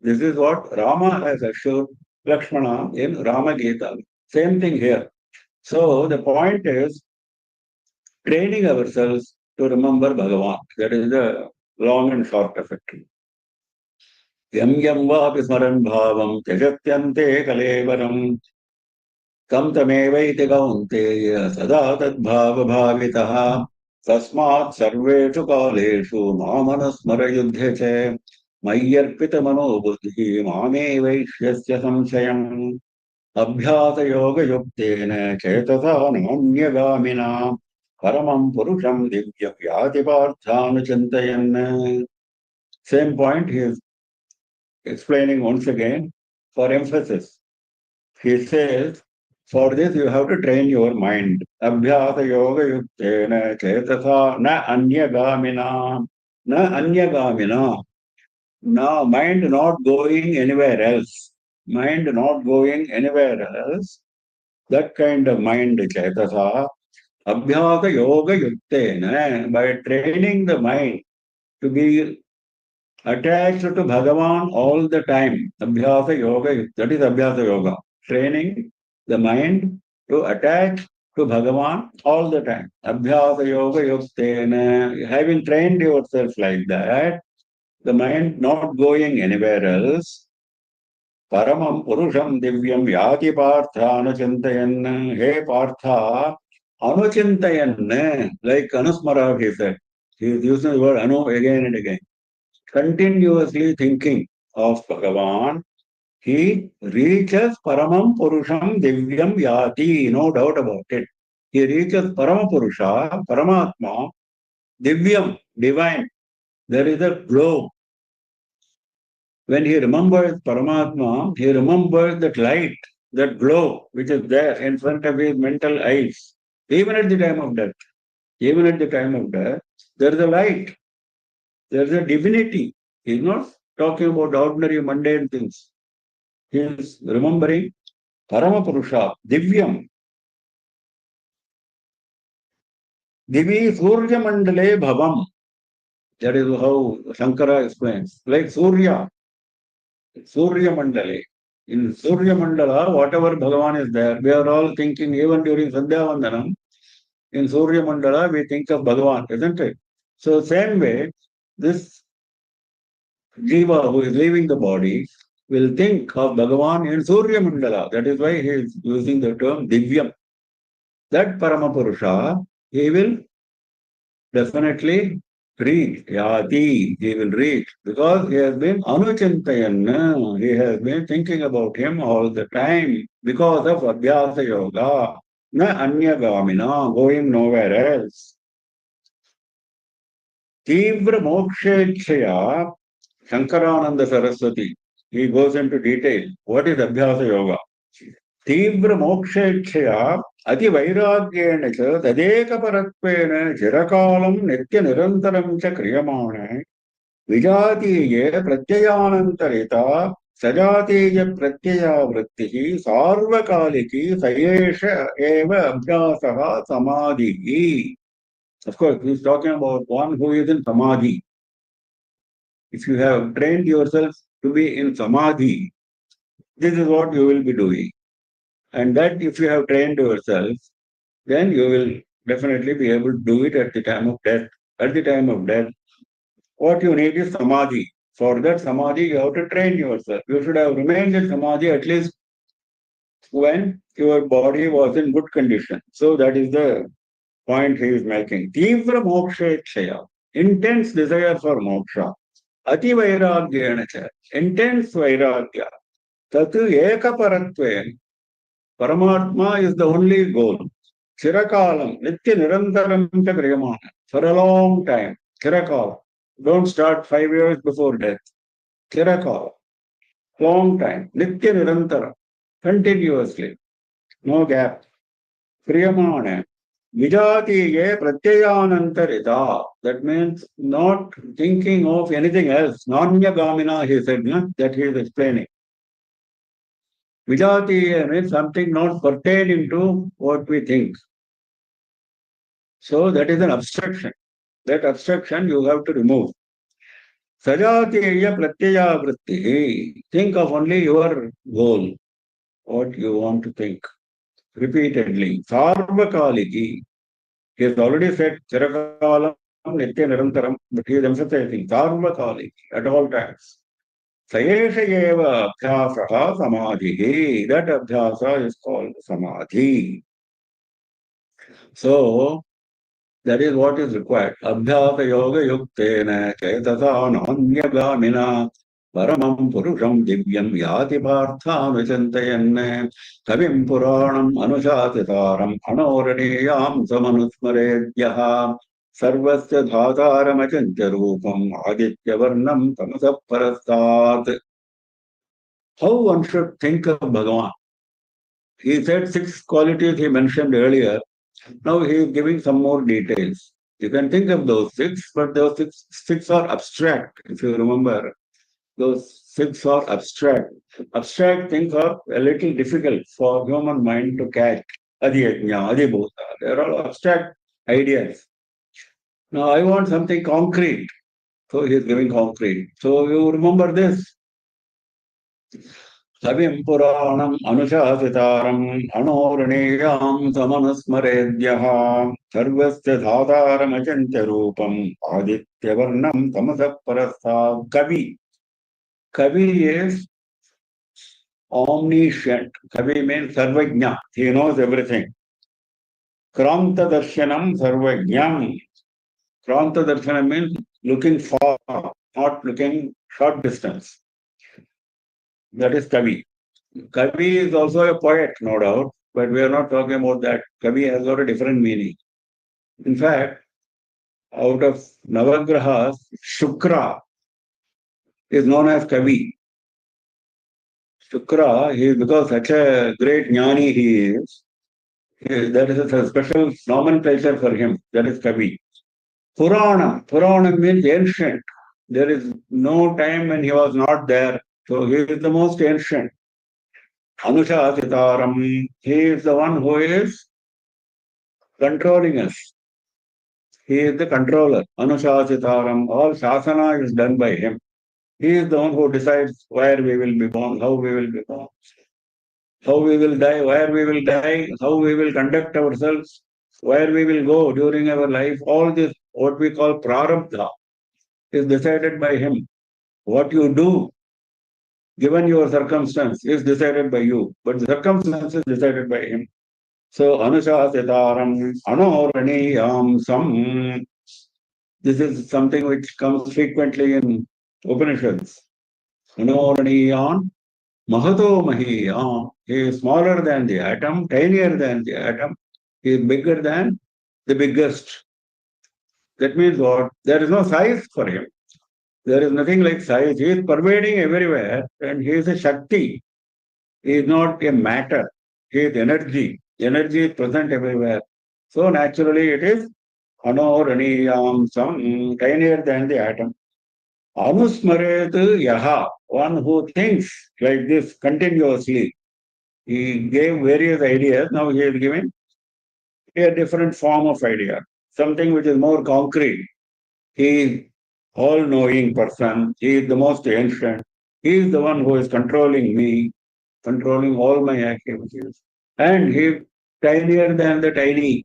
This is what Rama has assured Lakshmana in Rama Gita. Same thing here. So the point is training ourselves to remember Bhagavan. That is the long and short of it. Yam yam vapi smaran bhavam tejatyante kalevaram tam tamevaiti kaunteya sada tadbhava bhavitaha tasmat sarveshu kaleshu mamanasmara yudhye che mayyarpita mano buddhi mame vaishyasya samshayam abhyasa yoga yuktena chetasa namyagamina paramam purusham divya vyati parthanu chintayan. Same point he is explaining once again for emphasis. He says, for this you have to train your mind. Abhyasa yoga yuktena chetasa na anyagamina. Na anyagamina. Now, mind not going anywhere else. Mind not going anywhere else. That kind of mind, Chaitasa, Abhyasa Yoga Yuktena, by training the mind to be attached to Bhagavan all the time. Abhyasa yoga, that is Abhyasa yoga. Training the mind to attach to Bhagavan all the time. Abhyasa yoga yuktena. Having trained yourself like that, the mind not going anywhere else. Paramam Purusham Divyam Yati Partha Anuchintayan. Hey Partha, Anuchintayan. Like Anusmara, he said. He is using the word Anu again and again. Continuously thinking of Bhagavan, he reaches Paramam Purusham Divyam Yati, no doubt about it. He reaches Paramapurusha, Paramatma, Divyam, divine. There is a glow. When he remembers Paramatma, he remembers that light, that glow, which is there in front of his mental eyes, even at the time of death. Even at the time of death, there is a light, there is a divinity. He is not talking about ordinary mundane things. He is remembering Paramapurusha, Divyam. Divi Surya Mandale Bhavam. That is how Shankara explains. Like Surya, Surya Mandale. In Surya Mandala, whatever Bhagavan is there, we are all thinking, even during Sandhya Vandanam, in Surya Mandala, we think of Bhagavan, isn't it? So, same way, this Jiva who is leaving the body will think of Bhagavan in Surya Mandala. That is why he is using the term Divyam. That Paramapurusha, he will definitely reach. Yati, he will reach. Because he has been Anuchintayan. He has been thinking about him all the time. Because of Abhyasa Yoga. Na Anyagamina, going nowhere else. Tivra Mokshechaya, Shankarananda Saraswati. He goes into detail. What is Abhyasa Yoga? Tivra Mokshechaya अतिवैराग्येण च तदेकपरत्वेन चिरकालं नित्यनिरन्तरं च क्रियमाणे विजातीये प्रत्ययानन्तरिता सजातीयप्रत्ययावृत्तिः सार्वकालिकी स एष एव अभ्यासः समाधिः. Of course, he is talking about one who is in samadhi. If you have trained yourself to be in samadhi, this is what you will be doing. And that if you have trained yourself, then you will definitely be able to do it at the time of death. At the time of death, what you need is samadhi. For that samadhi, you have to train yourself. You should have remained in samadhi at least when your body was in good condition. So that is the point he is making. Tivra mokshechaya, intense desire for moksha. Ati vairagyena cha, intense vairagya. Tatu ekaparatven. Paramatma is the only goal. Chirakalam, Nitya Nirantaram cha Kriyamana. For a long time. Chirakalam. Don't start 5 years before death. Chirakalam. Long time. Nitya Nirantaram. Continuously. No gap. Kriyamana. Vijatiye Pratyayanantarita. That means not thinking of anything else. Nanya Gamina, he said, that he is explaining. Vijatiye means something not pertaining to what we think. So that is an obstruction. That obstruction you have to remove. Sajatiya pratyaya vritti. Think of only your goal, what you want to think. Repeatedly. Sarvakaliki. He has already said Chirakalam, Nitya Nirantaram, but he is emphasizing Sarvakaliki at all times. Sayesha eva abhyasaha samadhi. That abhyasa is called samadhi. So, that is what is required. Abhyasa yoga yuktena chetasa nanyagaminā paramam purusham divyam yati parthanuchintayan kavim puranam anushasitaram anoraniyam samanusmaredyaha sarvasya dhātāram acintya rūpam aditya varnam tamasa parastat. How one should think of Bhagavan? He said 6 qualities he mentioned earlier. Now he is giving some more details. You can think of those 6, but those six are abstract. If you remember, those 6 are abstract. Abstract things are a little difficult for human mind to catch. Adhyajna, adhibhuta. They are all abstract ideas. Now I want something concrete. So he is giving concrete. So you remember this. Savim Puranam Anushasitaram Anorneyam Samanasmaredyaha Sarvasya Dhataram Achantya Rupam Aditya Varnam Tamasa Parastha. Kavi is omniscient. Kavi means Sarvajna. He knows everything. Kranta Darshanam Sarvajnam. Kranta Darshanam means looking far, not looking short distance. That is Kavi. Kavi is also a poet, no doubt, but we are not talking about that. Kavi has got a different meaning. In fact, out of Navagrahas, Shukra is known as Kavi. Shukra, he is because such a great jnani he is, there is a special nomenclature for him. That is Kavi. Puranam means ancient. There is no time when he was not there. So he is the most ancient. Anushasitaram, he is the one who is controlling us. He is the controller. Anushasitaram, all shasana is done by him. He is the one who decides where we will be born, how we will be born, how we will die, where we will die, how we will conduct ourselves, where we will go during our life. All this, what we call prarabdha, is decided by him. What you do, given your circumstance, is decided by you, but the circumstance is decided by him. So, Anushasitaram, Anoraniyam Sam. This is something which comes frequently in Upanishads. Anoraniyam Mahato Mahiyam. He is smaller than the atom, tinier than the atom. He is bigger than the biggest. That means what? There is no size for him. There is nothing like size. He is pervading everywhere and he is a Shakti. He is not a matter. He is energy. Energy is present everywhere. So naturally it is Anoraniyam, some tinier than the atom. Anusmaret Yaha, one who thinks like this continuously. He gave various ideas. Now he is giving a different form of idea, something which is more concrete. He is all-knowing person. He is the most ancient. He is the one who is controlling me, controlling all my activities. And he is tinier than the tiny.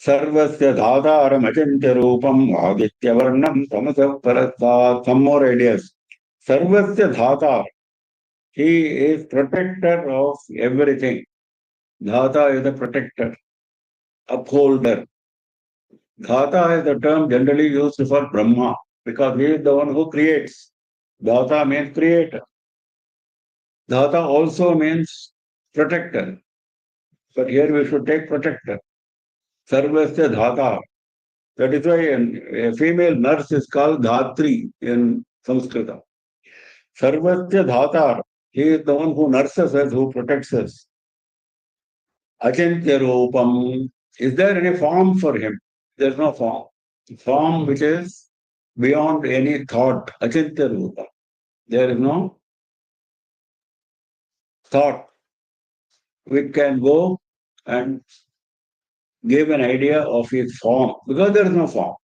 Sarvasya dhataram achintya rupam aditya varnam tamasa parastat. Some more ideas. Sarvasya dhatar. He is protector of everything. Dhata is the protector, upholder. Dhata is the term generally used for Brahma because he is the one who creates. Dhata means creator. Dhata also means protector. But here we should take protector. Sarvasya dhata. That is why a female nurse is called Dhatri in Sanskrit. Sarvasya dhata. He is the one who nurses us, who protects us. Achintya rupam. Is there any form for him? There is no form. Form which is beyond any thought. Achintya rupa. There is no thought. We can go and give an idea of his form because there is no form.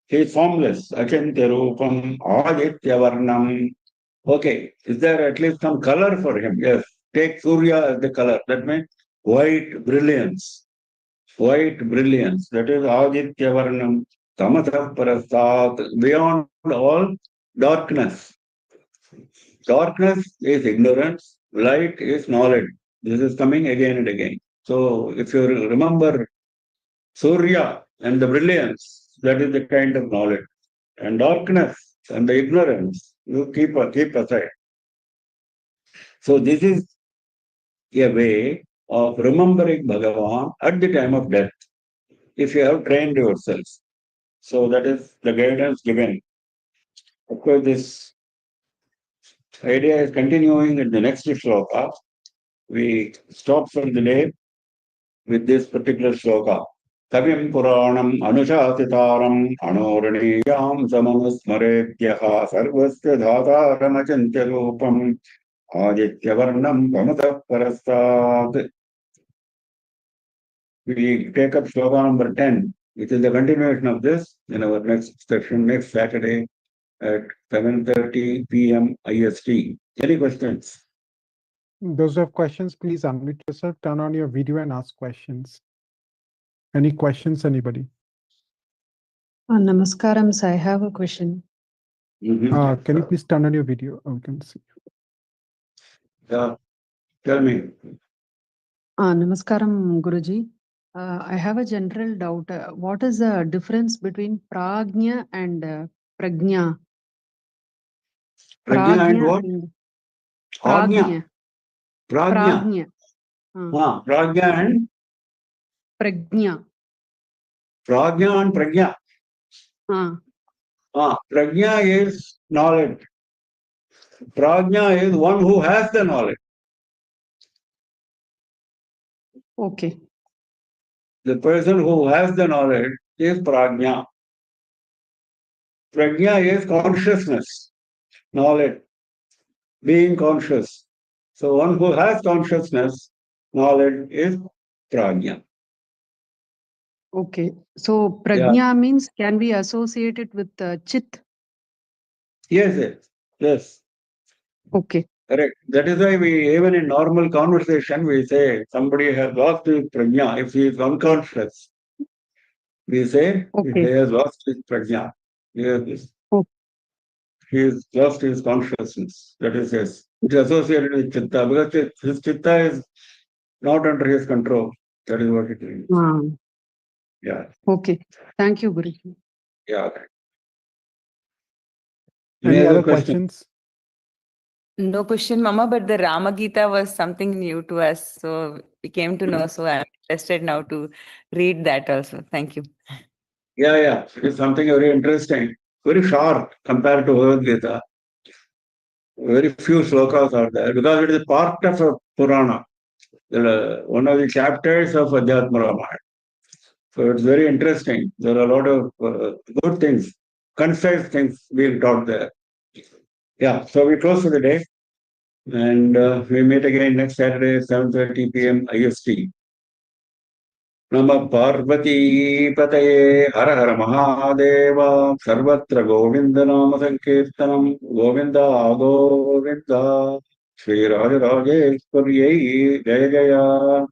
He is formless. Achintya rupam aditya varnam. Okay, is there at least some color for him? Yes. Take Surya as the color. That means white brilliance. White brilliance. That is aditya varnam. Tamasah parastat. Beyond all darkness. Darkness is ignorance. Light is knowledge. This is coming again and again. So if you remember Surya and the brilliance, that is the kind of knowledge. And darkness and the ignorance, you keep aside. So this is a way of remembering Bhagavan at the time of death, if you have trained yourself. So that is the guidance given. Of course, this idea is continuing in the next shloka. We stop for the day with this particular shloka. Kavim Puranam Anushasitaram Anoraniyam Samanusmaretyaha Sarvasya Dhataram Achintya Rupam Aditya Varnam Pamatah Parastat. We take up shloka number 10. It is the continuation of this in our next session, next Saturday at 7:30 p.m. IST. Any questions? Those who have questions, please unmute yourself, turn on your video and ask questions. Any questions, anybody? Namaskaram, sir. I have a question. Can you please turn on your video? We can see. Yeah, tell me. Namaskaram, Guruji. I have a general doubt. What is the difference between prajna and prajna? Prajna and what? Prajna. Prajna. Prajna. Prajna and? Prajna. Prajna and prajna. Prajna is knowledge. Prajna is one who has the knowledge. Okay. The person who has the knowledge is prajna. Prajna is consciousness, knowledge, being conscious. So one who has consciousness, knowledge is prajna. Okay. So prajna means can be associated with chit? Yes. Okay. Correct. That is why we, even in normal conversation, we say somebody has lost his prajna if he is unconscious. We say he has lost his prajna. He has lost his consciousness. That is, yes. It is associated with chitta because his chitta is not under his control. That is what it means. Yeah. Okay. Thank you, Guruji. Yeah. Any other questions? No question, Mama, but the Rama Gita was something new to us. So we came to know. So I'm interested now to read that also. Thank you. Yeah. It's something very interesting. Very short compared to Bhagavad Gita. Very few slokas are there because it is part of a Purana. One of the chapters of Adhyatma Ramayana. So it's very interesting. There are a lot of good things, concise things being taught there. Yeah, so we close for the day. And we meet again next Saturday, 7:30 p.m. IST. Namah Parvati Pataye Hara Hara Mahadeva Sarvatra Govinda Nama Sankirtanam Govinda Govinda Sri Raja Rajeshwari Jaya Jaya